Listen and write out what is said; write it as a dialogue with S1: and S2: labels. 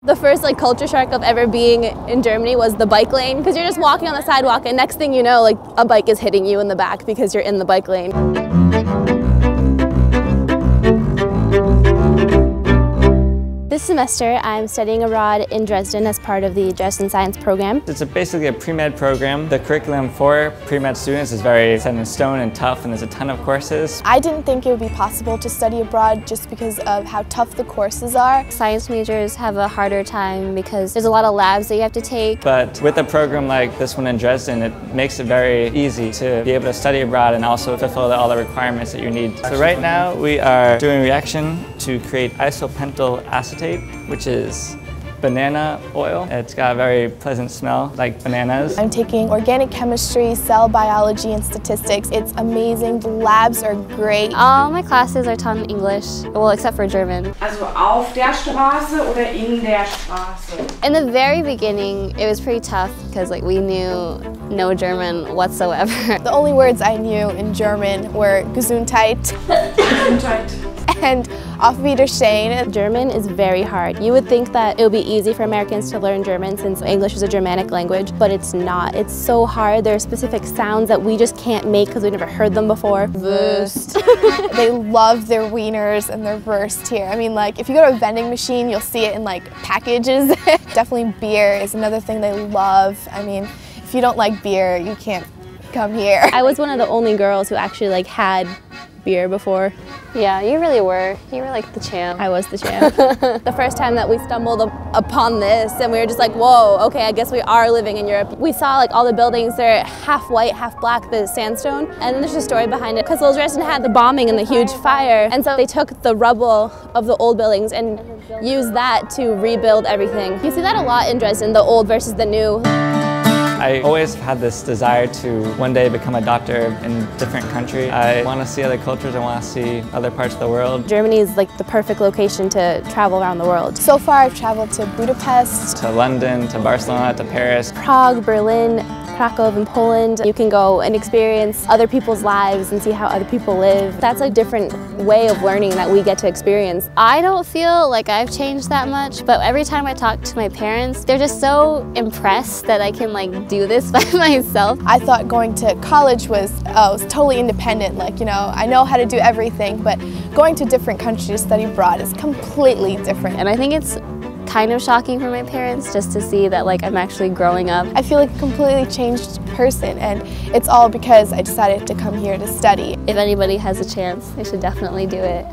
S1: The first culture shock of ever being in Germany was the bike lane, because you're just walking on the sidewalk and next thing you know, a bike is hitting you in the back because you're in the bike lane. This semester, I'm studying abroad in Dresden as part of the Dresden Science program.
S2: It's basically a pre-med program. The curriculum for pre-med students is very set in stone and tough, and there's a ton of courses.
S3: I didn't think it would be possible to study abroad just because of how tough the courses are.
S1: Science majors have a harder time because there's a lot of labs that you have to take.
S2: But with a program like this one in Dresden, it makes it very easy to be able to study abroad and also fulfill all the requirements that you need. So right now we are doing a reaction to create isopentyl acetate, which is banana oil. It's got a very pleasant smell, like bananas.
S3: I'm taking organic chemistry, cell biology, and statistics. It's amazing. The labs are great.
S1: All my classes are taught in English, well, except for German.
S4: Also auf der Straße oder in der Straße?
S1: In the very beginning, it was pretty tough because we knew no German whatsoever.
S3: The only words I knew in German were Gesundheit and Auf Wiedersehen.
S1: German is very hard. You would think that it would be easy for Americans to learn German since English is a Germanic language, but it's not. It's so hard. There are specific sounds that we just can't make because we've never heard them before.
S3: Wurst. They love their wieners and their wurst here. I mean, if you go to a vending machine, you'll see it in packages. Definitely beer is another thing they love. I mean, if you don't like beer, you can't come here.
S1: I was one of the only girls who actually had beer before. Yeah, you really were. You were the champ. I was the champ. The first time that we stumbled upon this and we were just whoa, okay, I guess we are living in Europe. We saw all the buildings, they're half white, half black, the sandstone. And then there's a story behind it because Dresden had the bombing and the huge fire. And so they took the rubble of the old buildings and used that to rebuild everything. You see that a lot in Dresden, the old versus the new.
S2: I always had this desire to one day become a doctor in a different country. I want to see other cultures, I want to see other parts of the world.
S1: Germany is the perfect location to travel around the world.
S3: So far I've traveled to Budapest,
S2: to London, to Barcelona, to Paris,
S1: Prague, Berlin, Krakow in Poland. You can go and experience other people's lives and see how other people live. That's a different way of learning that we get to experience. I don't feel like I've changed that much, but every time I talk to my parents, they're just so impressed that I can do this by myself.
S3: I thought going to college was totally independent, I know how to do everything, but going to different countries to study abroad is completely different.
S1: And I think it's kind of shocking for my parents just to see that I'm actually growing up.
S3: I feel like a completely changed person, and it's all because I decided to come here to study.
S1: If anybody has a chance, they should definitely do it.